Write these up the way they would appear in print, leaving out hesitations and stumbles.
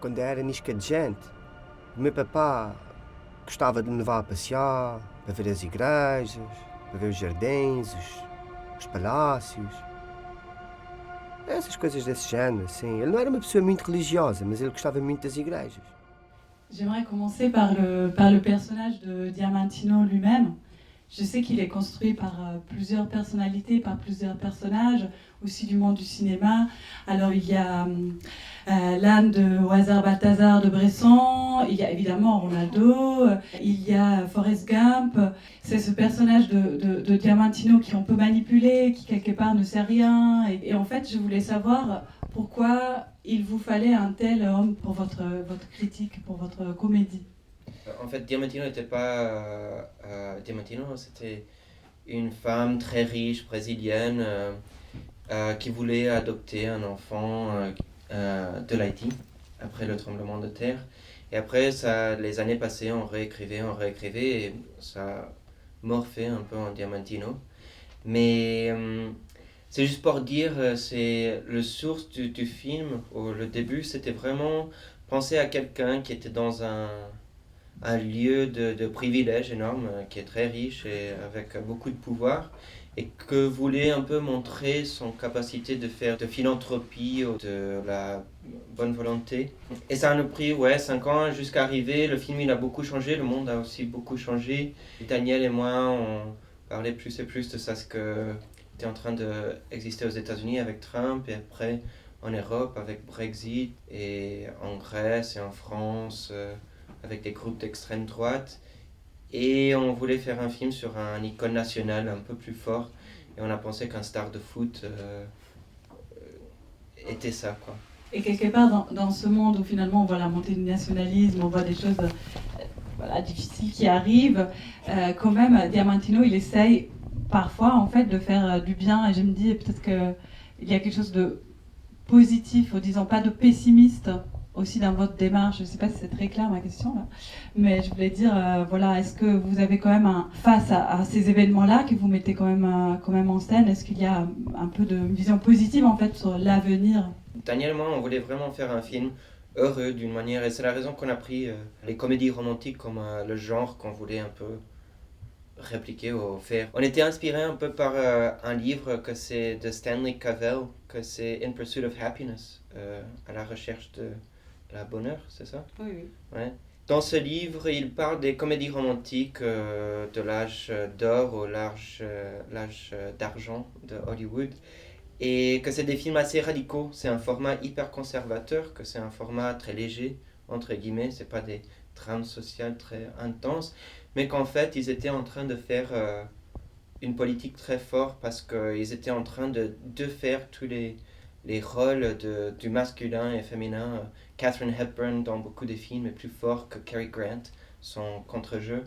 quando era nisca de gente. O meu papá gostava de me levar a passear, para ver as igrejas, para ver os jardins, os palácios. Essas coisas desse género, assim. Ele não era uma pessoa muito religiosa, mas ele gostava muito das igrejas. J'aimerais commencer par le personnage de Diamantino lui-même. Je sais qu'il est construit par plusieurs personnalités, par plusieurs personnages, aussi du monde du cinéma. Alors il y a l'âne de Hoazar Balthazar de Bresson, il y a évidemment Ronaldo, il y a Forrest Gump. C'est ce personnage de Diamantino qu'on peut manipuler, qui quelque part ne sait rien. Et en fait, je voulais savoir pourquoi il vous fallait un tel homme pour votre critique, pour votre comédie. En fait, Diamantino n'était pas... Diamantino, c'était une femme très riche, brésilienne, qui voulait adopter un enfant de l'Haïti, après le tremblement de terre. Et après, les années passées, on réécrivait, et ça morphait un peu en Diamantino. Mais c'est juste pour dire, c'est le source du film, le début, c'était vraiment penser à quelqu'un qui était dans un lieu de privilège énorme, qui est très riche et avec beaucoup de pouvoir, et que voulait un peu montrer son capacité de faire de philanthropie, de la bonne volonté. Et ça a nous pris 5 ans jusqu'à arriver. Le film il a beaucoup changé, le monde a aussi beaucoup changé. Daniel et moi, on parlait plus et plus de ça, ce que était en train d'exister aux États-Unis avec Trump, et après en Europe avec Brexit, et en Grèce et en France, avec des groupes d'extrême droite. Et on voulait faire un film sur un icône national un peu plus fort. Et on a pensé qu'un star de foot était ça, quoi. Et quelque part, dans ce monde où finalement on voit la montée du nationalisme, on voit des choses difficiles qui arrivent, quand même, Diamantino, il essaye parfois en fait de faire du bien. Et je me dis peut-être qu'il y a quelque chose de positif, en disant pas de pessimiste, aussi dans votre démarche. Je ne sais pas si c'est très clair ma question là, mais je voulais dire, est-ce que vous avez quand même face à ces événements-là que vous mettez quand même en scène, est-ce qu'il y a un peu de vision positive en fait sur l'avenir? Daniel et moi, on voulait vraiment faire un film heureux d'une manière, et c'est la raison qu'on a pris les comédies romantiques comme le genre qu'on voulait un peu répliquer ou faire. On était inspiré un peu par un livre que c'est de Stanley Cavell, que c'est In Pursuit of Happiness, à la recherche de la bonheur, c'est ça? Oui, oui. Ouais. Dans ce livre, il parle des comédies romantiques de l'âge d'or au l'âge d'argent de Hollywood, et que c'est des films assez radicaux. C'est un format hyper conservateur, que c'est un format très léger, entre guillemets, c'est pas des drames sociales très intenses, mais qu'en fait, ils étaient en train de faire une politique très forte, parce qu'ils étaient en train de faire tous les rôles du masculin et féminin. Katharine Hepburn, dans beaucoup de films, est plus fort que Cary Grant, son contre-jeu.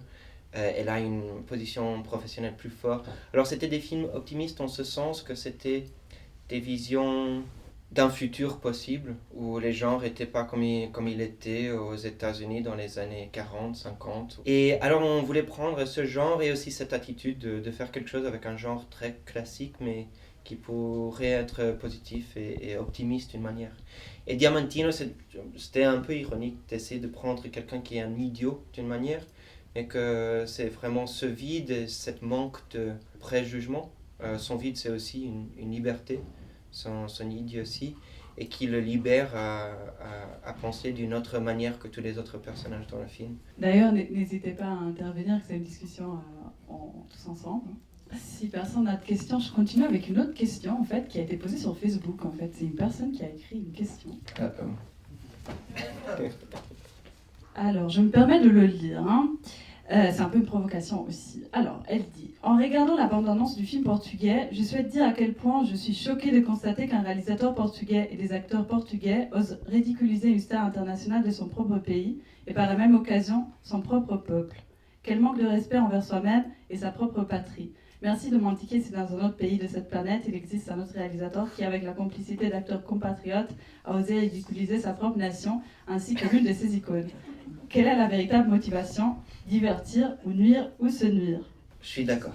Elle a une position professionnelle plus forte. Alors c'était des films optimistes en ce sens que c'était des visions d'un futur possible, où les genres n'étaient pas comme il était aux États-Unis dans les années 40, 50. Et alors on voulait prendre ce genre et aussi cette attitude de faire quelque chose avec un genre très classique, mais qui pourrait être positif et optimiste d'une manière. Et Diamantino, c'était un peu ironique d'essayer de prendre quelqu'un qui est un idiot d'une manière, mais que c'est vraiment ce vide, cette manque de préjugement. Son vide, c'est aussi une liberté, son idiotie, et qui le libère à penser d'une autre manière que tous les autres personnages dans le film. D'ailleurs, n'hésitez pas à intervenir, que c'est une discussion tous ensemble. Si personne n'a de questions, je continue avec une autre question en fait qui a été posée sur Facebook. En fait, c'est une personne qui a écrit une question. Alors, je me permets de le lire. C'est un peu une provocation aussi. Alors, elle dit: en regardant la bande-annonce du film portugais, je souhaite dire à quel point je suis choquée de constater qu'un réalisateur portugais et des acteurs portugais osent ridiculiser une star internationale de son propre pays et par la même occasion son propre peuple. Quel manque de respect envers soi-même et sa propre patrie. Merci de m'indiquer si dans un autre pays de cette planète, il existe un autre réalisateur qui, avec la complicité d'acteurs compatriotes, a osé ridiculiser sa propre nation ainsi que l'une de ses icônes. Quelle est la véritable motivation? Divertir ou nuire ou se nuire? Je suis d'accord.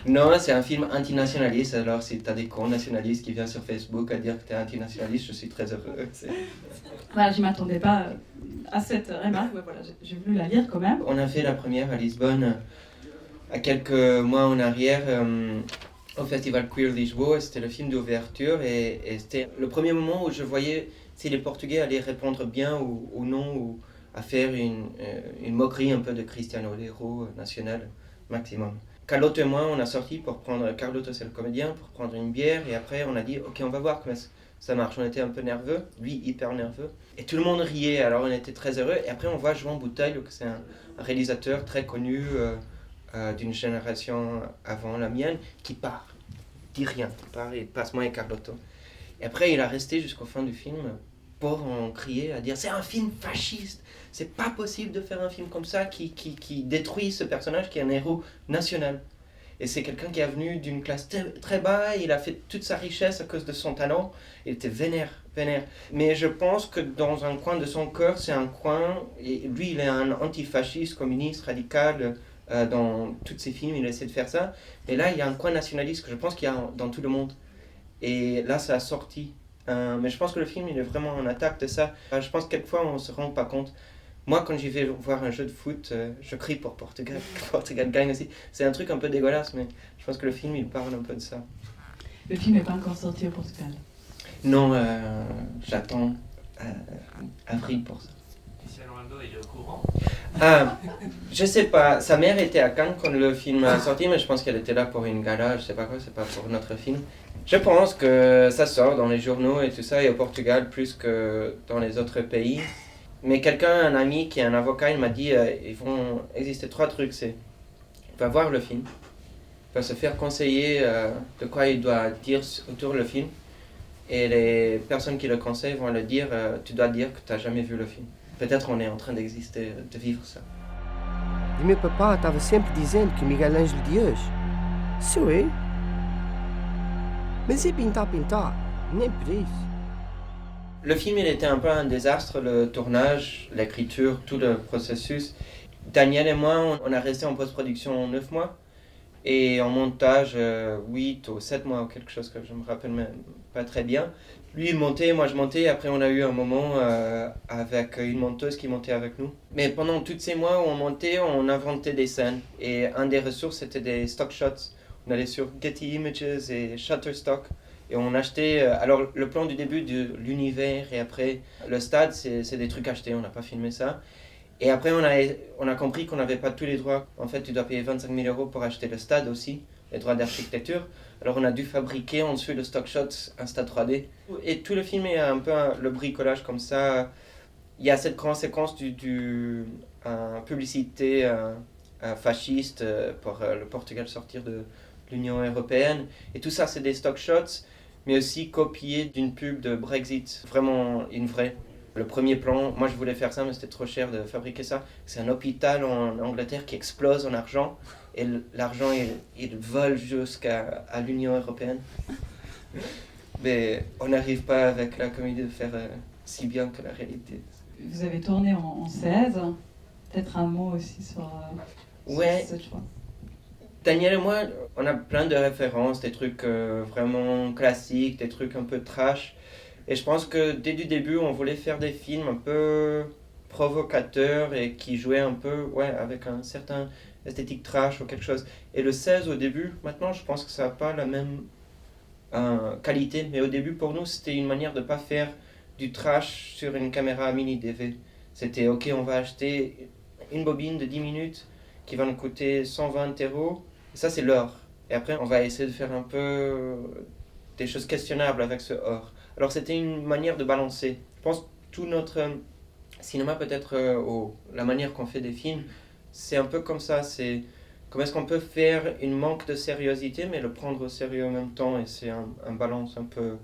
Non, c'est un film antinationaliste, alors si t'as des cons nationalistes qui viennent sur Facebook à dire que t'es antinationaliste, je suis très heureux. Voilà, je ne m'attendais pas à cette remarque, mais voilà, j'ai voulu la lire quand même. On a fait la première à Lisbonne à quelques mois en arrière au festival Queer Lisboa. C'était le film d'ouverture et c'était le premier moment où je voyais si les Portugais allaient répondre bien ou non, ou à faire une moquerie un peu de Cristiano, l'héros national maximum. Carlotto et moi, on a sorti pour prendre, Carlotto c'est le comédien, pour prendre une bière et après on a dit ok, on va voir comment ça marche. On était un peu nerveux, lui hyper nerveux, et tout le monde riait, alors on était très heureux. Et après on voit João Bouteille, que c'est un réalisateur très connu d'une génération avant la mienne, qui part, dit rien, il part et passe moi et Carlotto. Et après il a resté jusqu'au fin du film pour en crier, à dire c'est un film fasciste, c'est pas possible de faire un film comme ça qui détruit ce personnage qui est un héros national. Et c'est quelqu'un qui est venu d'une classe très bas, il a fait toute sa richesse à cause de son talent, il était vénère. Mais je pense que dans un coin de son cœur, c'est un coin, et lui il est un antifasciste, communiste, radical, dans tous ses films il essaie de faire ça, mais là il y a un coin nationaliste que je pense qu'il y a dans tout le monde. Et là ça a sorti. Mais je pense que le film il est vraiment en attaque de ça. Je pense que quelquefois on ne se rend pas compte. Moi quand j'y vais voir un jeu de foot, je crie pour Portugal. Portugal gagne aussi. C'est un truc un peu dégueulasse, mais je pense que le film il parle un peu de ça. Le film n'est pas encore sorti au Portugal. Non, j'attends avril pour ça. Et si Rolando il est au courant? Je sais pas. Sa mère était à Cannes quand le film a sorti, mais je pense qu'elle était là pour une gala, je sais pas quoi, c'est pas pour notre film. Je pense que ça sort dans les journaux et tout ça, et au Portugal plus que dans les autres pays. Mais quelqu'un, un ami qui est un avocat, il m'a dit il vont exister 3 trucs. C'est il va voir le film, il va se faire conseiller de quoi il doit dire autour du film, et les personnes qui le conseillent vont le dire tu dois dire que tu n'as jamais vu le film. Peut-être on est en train d'exister, de vivre ça. E meu papá estava sempre dizendo que Miguel Ângelo de hoje sou eu. Mas é pintar, nem por isso. Le film, il était un peu un désastre, le tournage, l'écriture, tout le processus. Daniel et moi, on a resté en post-production 9 mois et en montage 8 ou 7 mois ou quelque chose que je me rappelle même pas très bien. Lui, il montait, moi je montais. Après, on a eu un moment avec une monteuse qui montait avec nous. Mais pendant tous ces mois où on montait, on inventait des scènes. Et un des ressources, c'était des stock shots. On allait sur Getty Images et Shutterstock. Et on achetait, alors le plan du début de l'univers et après le stade, c'est des trucs achetés, on n'a pas filmé ça. Et après on a compris qu'on n'avait pas tous les droits. En fait, tu dois payer 25 000 € pour acheter le stade aussi, les droits d'architecture. Alors on a dû fabriquer ensuite le stock shot, un stade 3D. Et tout le film est un peu le bricolage comme ça. Il y a cette grande séquence du publicité fasciste pour le Portugal sortir de l'Union européenne. Et tout ça, c'est des stock shots, mais aussi copié d'une pub de Brexit, vraiment une vraie. Le premier plan, moi je voulais faire ça, mais c'était trop cher de fabriquer ça. C'est un hôpital en Angleterre qui explose en argent, et l'argent il vole jusqu'à l'Union européenne. Mais on n'arrive pas avec la comédie de faire si bien que la réalité. Vous avez tourné en 16, peut-être un mot aussi sur Ouais. ce choix. Daniel et moi, on a plein de références, des trucs vraiment classiques, des trucs un peu trash. Et je pense que dès le début, on voulait faire des films un peu provocateurs et qui jouaient un peu avec un certain esthétique trash ou quelque chose. Et le 16 au début, maintenant je pense que ça n'a pas la même qualité. Mais au début, pour nous, c'était une manière de ne pas faire du trash sur une caméra mini DV. C'était ok, on va acheter une bobine de 10 minutes qui va nous coûter 120 €. Et ça, c'est l'or. Et après, on va essayer de faire un peu des choses questionnables avec ce or. Alors, c'était une manière de balancer. Je pense que tout notre cinéma, peut-être, la manière qu'on fait des films, c'est un peu comme ça. C'est comment est-ce qu'on peut faire une manque de sérieuxité, mais le prendre au sérieux en même temps. Et c'est un balance un peu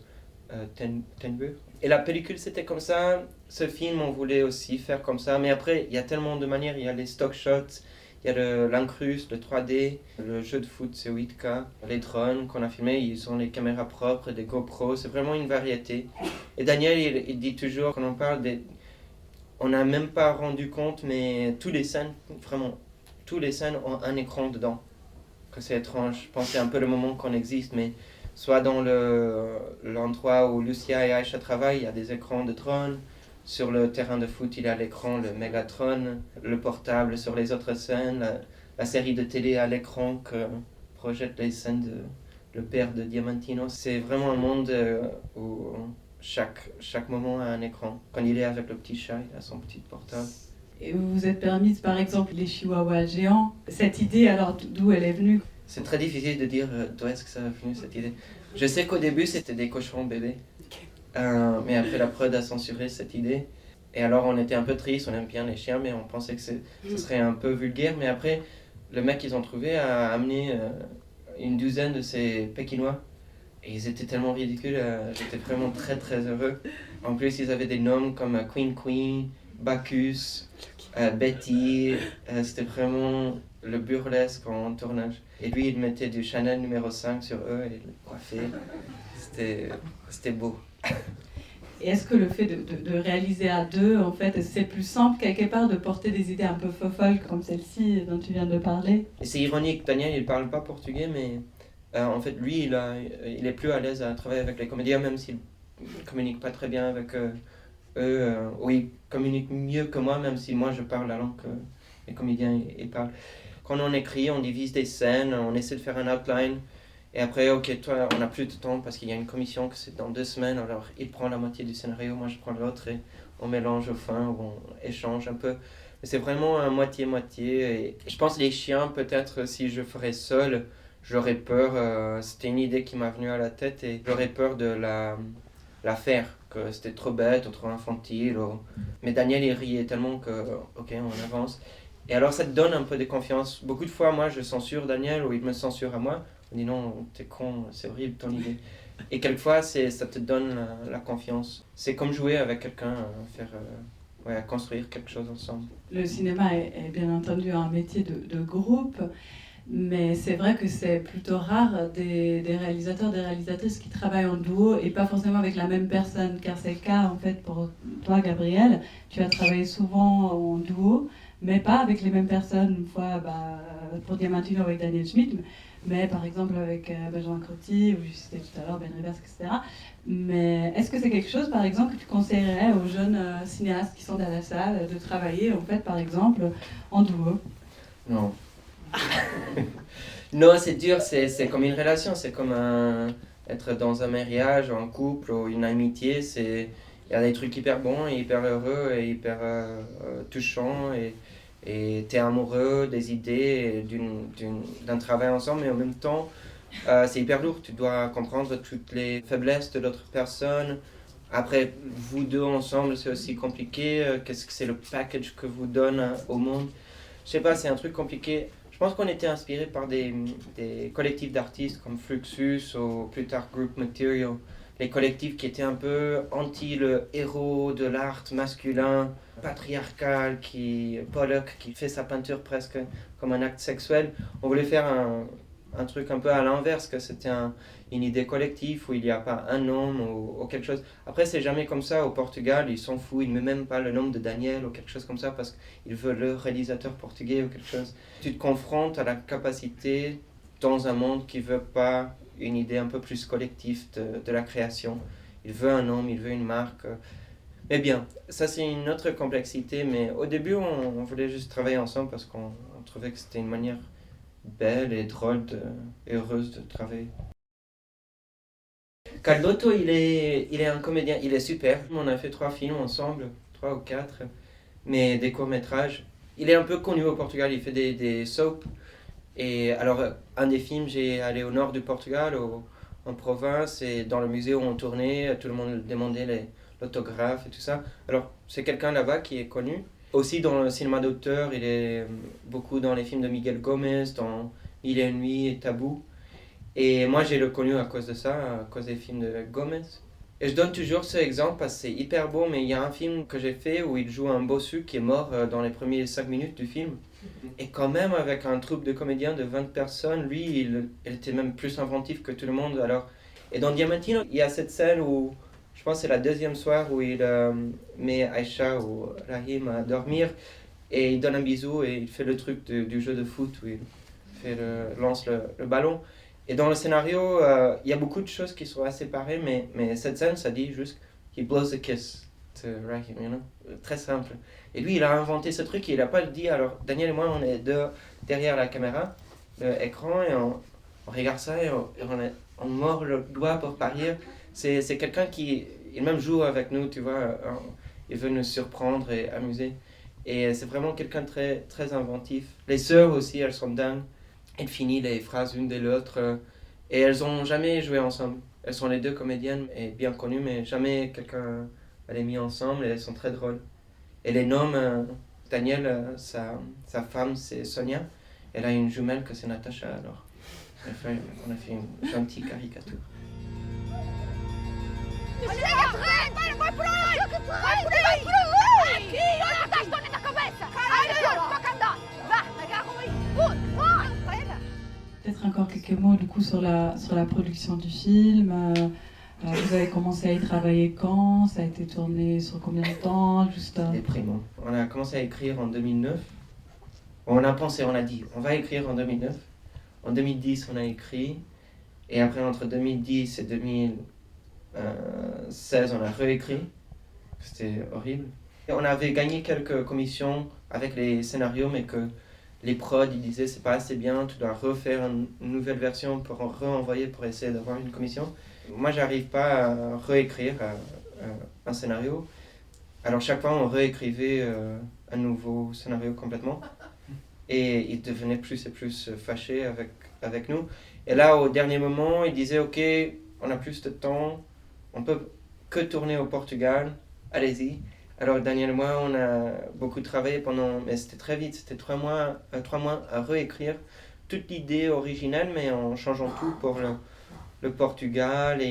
ténébreux. Et la pellicule, c'était comme ça. Ce film, on voulait aussi faire comme ça. Mais après, il y a tellement de manières. Il y a les stock shots. Il y a l'incruste, le 3D, le jeu de foot, c'est 8K. Les drones qu'on a filmés, ils ont les caméras propres, des GoPros, c'est vraiment une variété. Et Daniel, il dit toujours, quand on parle on n'a même pas rendu compte, mais toutes les scènes, vraiment, toutes les scènes ont un écran dedans. que c'est étrange. Je pense que c'est un peu le moment qu'on existe, mais soit dans l'endroit où Lucia et Aïcha travaillent, il y a des écrans de Tron. Sur le terrain de foot, il y a l'écran, le Megatron, le portable sur les autres scènes, la série de télé à l'écran que projette les scènes de le père de Diamantino. C'est vraiment un monde où chaque moment a un écran. Quand il est avec le petit chat, il a son petit portable. Et vous vous êtes permise, par exemple, les chihuahuas géants. Cette idée, alors, d'où elle est venue? C'est très difficile de dire d'où est-ce que ça est venu cette idée. Je sais qu'au début, c'était des cochons bébés. Mais après, la prod a censuré cette idée. Et alors, on était un peu tristes, on aime bien les chiens, mais on pensait que ce serait un peu vulgaire. Mais après, le mec qu'ils ont trouvé a amené une douzaine de ces pékinois. Et ils étaient tellement ridicules, j'étais vraiment très très heureux. En plus, ils avaient des noms comme Queen, Bacchus, Betty. C'était vraiment le burlesque en tournage. Et lui, il mettait du Chanel numéro 5 sur eux et il les coiffait. C'était beau. Et est-ce que le fait de réaliser à deux, en fait, c'est plus simple quelque part de porter des idées un peu folles comme celle-ci dont tu viens de parler? Et c'est ironique, Daniel, il parle pas portugais, mais en fait, lui, il est plus à l'aise à travailler avec les comédiens, même s'il communique pas très bien avec eux, ou il communique mieux que moi, même si moi je parle la langue que les comédiens ils parlent. Quand on écrit, on divise des scènes, on essaie de faire un outline. Et après, ok, toi, on n'a plus de temps parce qu'il y a une commission que c'est dans 2 semaines, alors il prend la moitié du scénario, moi je prends l'autre et on mélange au fin, ou on échange un peu. Mais c'est vraiment un moitié-moitié. Et je pense que les chiens, peut-être si je ferais seul, j'aurais peur. C'était une idée qui m'est venue à la tête et j'aurais peur de la faire, que c'était trop bête ou trop infantile. Mais Daniel, il riait tellement que, ok, on avance. Et alors ça te donne un peu de confiance. Beaucoup de fois, moi, je censure Daniel ou il me censure à moi. On dit non, t'es con, c'est horrible ton idée. Et quelquefois, ça te donne la confiance. C'est comme jouer avec quelqu'un, à construire quelque chose ensemble. Le cinéma est bien entendu un métier de groupe, mais c'est vrai que c'est plutôt rare des réalisateurs, des réalisatrices qui travaillent en duo et pas forcément avec la même personne, car c'est le cas en fait pour toi, Gabriel. Tu as travaillé souvent en duo, mais pas avec les mêmes personnes. Une fois pour Diamantino avec Daniel Schmidt, mais par exemple avec Benjamin Crotty, ou je citais tout à l'heure Ben Rivers, etc. Mais est-ce que c'est quelque chose, par exemple, que tu conseillerais aux jeunes cinéastes qui sont dans la salle de travailler, en fait, par exemple, en duo? Non. Non, c'est dur, c'est comme une relation, c'est comme être dans un mariage, un couple ou une amitié. Il y a des trucs hyper bons, et hyper heureux et hyper touchants. Et t'es amoureux des idées, d'un travail ensemble, mais en même temps, c'est hyper lourd. Tu dois comprendre toutes les faiblesses de l'autre personne. Après, vous deux ensemble, c'est aussi compliqué. Qu'est-ce que c'est le package que vous donne au monde? Je sais pas, c'est un truc compliqué. Je pense qu'on était inspiré par des collectifs d'artistes comme Fluxus ou plus tard Group Material. Les collectifs qui étaient un peu anti le héros de l'art masculin, patriarcal, Pollock, qui fait sa peinture presque comme un acte sexuel. On voulait faire un truc un peu à l'inverse, que c'était une idée collective où il n'y a pas un homme ou quelque chose. Après, c'est jamais comme ça. Au Portugal, ils s'en foutent, ils ne mettent même pas le nom de Daniel ou quelque chose comme ça parce qu'ils veulent le réalisateur portugais ou quelque chose. Tu te confrontes à la capacité dans un monde qui ne veut pas une idée un peu plus collective de la création. Il veut un homme, il veut une marque. Mais bien, ça c'est une autre complexité, mais au début on voulait juste travailler ensemble parce qu'on trouvait que c'était une manière belle et drôle et heureuse de travailler. Carlotto, il est un comédien, il est super. On a fait 3 films ensemble, 3 ou 4, mais des courts-métrages. Il est un peu connu au Portugal, il fait des soaps. Et alors, un des films, j'ai allé au nord du Portugal, en province, et dans le musée où on tournait, tout le monde demandait l'autographe et tout ça. Alors, c'est quelqu'un là-bas qui est connu. Aussi dans le cinéma d'auteur, il est beaucoup dans les films de Miguel Gomez, dans Mille et une nuits et Tabou. Et moi, j'ai le connu à cause de ça, à cause des films de Gomez. Et je donne toujours ce exemple parce que c'est hyper beau, mais il y a un film que j'ai fait où il joue un bossu qui est mort dans les premières 5 minutes du film. Et quand même, avec un troupe de comédiens de 20 personnes, lui, il était même plus inventif que tout le monde. Alors, et dans Diamantino, il y a cette scène où, je pense que c'est la deuxième soir, où il met Aïcha ou Rahim à dormir, et il donne un bisou et il fait le truc du jeu de foot où il lance le ballon. Et dans le scénario, il y a beaucoup de choses qui sont assez pareilles, mais cette scène, ça dit juste « he blows a kiss to Raheem », you know? Très simple. Et lui, il a inventé ce truc et il n'a pas dit. Alors, Daniel et moi, on est derrière la caméra, l'écran, et on regarde ça et on mord le doigt pour parier. C'est quelqu'un qui, il même joue avec nous, tu vois, il veut nous surprendre et amuser. Et c'est vraiment quelqu'un de très, très inventif. Les sœurs aussi, elles sont dingues. Elles finissent les phrases l'une de l'autre. Et elles n'ont jamais joué ensemble. Elles sont les deux comédiennes et bien connues, mais jamais quelqu'un les mis ensemble et elles sont très drôles. Et les noms, Daniel, sa femme, c'est Sonia. Elle a une jumelle que c'est Natacha, alors. On a fait une gentille caricature. Peut-être encore quelques mots du coup sur la production du film. Vous avez commencé à y travailler quand? Ça a été tourné sur combien de temps? Déprimant. On a commencé à écrire en 2009. On a pensé, on a dit, on va écrire en 2009. En 2010, on a écrit. Et après, entre 2010 et 2016, on a réécrit. C'était horrible. Et on avait gagné quelques commissions avec les scénarios, mais que les prods, ils disaient c'est pas assez bien, tu dois refaire une nouvelle version pour renvoyer pour essayer d'avoir une commission. Moi, j'arrive pas à réécrire un scénario. Alors, chaque fois, on réécrivait un nouveau scénario complètement. Et il devenait plus et plus fâché avec nous. Et là, au dernier moment, il disait ok, on a plus de temps, on peut que tourner au Portugal, allez-y. Alors Daniel et moi, on a beaucoup travaillé mais c'était très vite, c'était 3 mois à réécrire toute l'idée originale, mais en changeant tout pour le Portugal.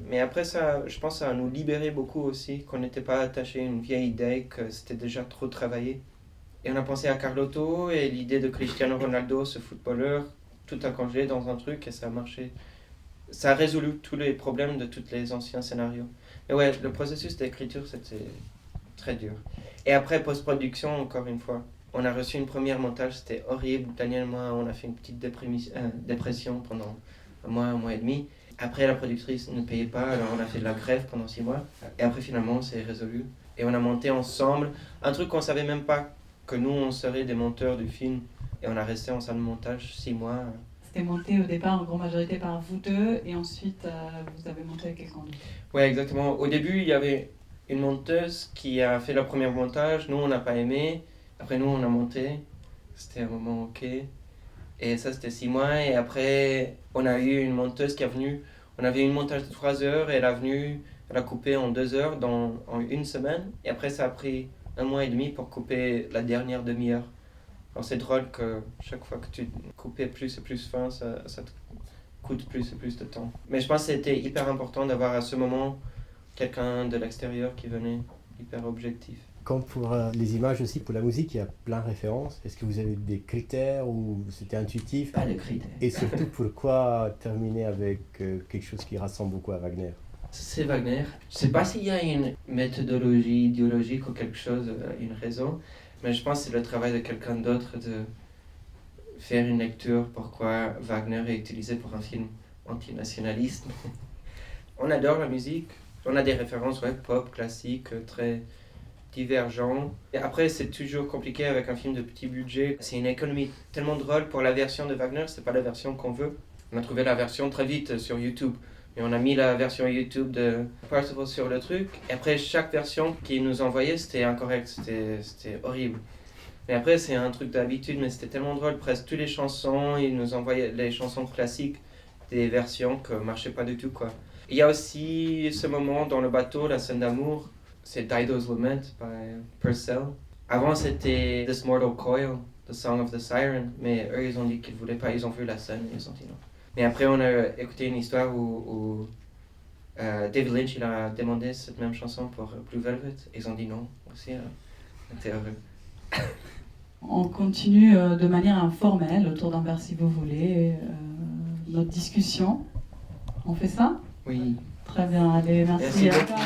Mais après ça, je pense que ça a nous libéré beaucoup aussi, qu'on n'était pas attaché à une vieille idée, que c'était déjà trop travaillé. Et on a pensé à Carlotto et l'idée de Cristiano Ronaldo, ce footballeur, tout a congelé dans un truc et ça a marché. Ça a résolu tous les problèmes de tous les anciens scénarios. Mais ouais, le processus d'écriture, c'était très dur. Et après, post-production, encore une fois, on a reçu une première montage, c'était horrible. Daniel et moi, on a fait une petite dépression pendant un mois et demi. Après, la productrice ne payait pas, alors on a fait de la grève pendant 6 mois. Et après, finalement, c'est résolu. Et on a monté ensemble un truc qu'on ne savait même pas que nous, on serait des monteurs du film. Et on a resté en salle de montage 6 mois. C'était monté au départ en grande majorité par vous deux, et ensuite vous avez monté avec quelqu'un d'autre. Ouais, exactement. Au début, il y avait une monteuse qui a fait le premier montage. Nous, on n'a pas aimé. Après, nous, on a monté. C'était un moment ok. Et ça, c'était 6 mois. Et après, on a eu une monteuse qui est venue. On avait une montage de 3 heures et elle a coupé en 2 heures en une semaine. Et après, ça a pris 1 mois et demi pour couper la dernière demi-heure. Alors, c'est drôle que chaque fois que tu coupes plus et plus fin, ça te coûte plus et plus de temps. Mais je pense que c'était hyper important d'avoir à ce moment quelqu'un de l'extérieur qui venait hyper objectif. Comme pour les images aussi, pour la musique, il y a plein de références. Est-ce que vous avez des critères ou c'était intuitif? Pas de critères. Et surtout, pourquoi terminer avec quelque chose qui ressemble beaucoup à Wagner? C'est Wagner. Je ne sais pas s'il y a une méthodologie idéologique ou quelque chose, une raison, mais je pense que c'est le travail de quelqu'un d'autre de faire une lecture pourquoi Wagner est utilisé pour un film antinationaliste. On adore la musique, on a des références pop, classiques, très divergents. Et après, c'est toujours compliqué avec un film de petit budget. C'est une économie tellement drôle pour la version de Wagner, c'est pas la version qu'on veut. On a trouvé la version très vite sur YouTube. Et on a mis la version YouTube de Parsifal sur le truc. Et après, chaque version qu'ils nous envoyaient, c'était incorrect, c'était horrible. Mais après, c'est un truc d'habitude, mais c'était tellement drôle. Presque toutes les chansons, ils nous envoyaient les chansons classiques, des versions qui ne marchaient pas du tout, quoi. Il y a aussi ce moment dans le bateau, la scène d'amour, c'est Dido's Lament by Purcell. Avant, c'était This Mortal Coil, The Song of the Siren, mais eux, ils ont dit qu'ils ne voulaient pas, ils ont vu la scène, ils ont dit non. Mais après, on a écouté une histoire où David Lynch il a demandé cette même chanson pour Blue Velvet. Ils ont dit non aussi. On était heureux. On continue de manière informelle, autour d'un verre si vous voulez, notre discussion. On fait ça? Oui. Très bien, allez, merci. Merci beaucoup.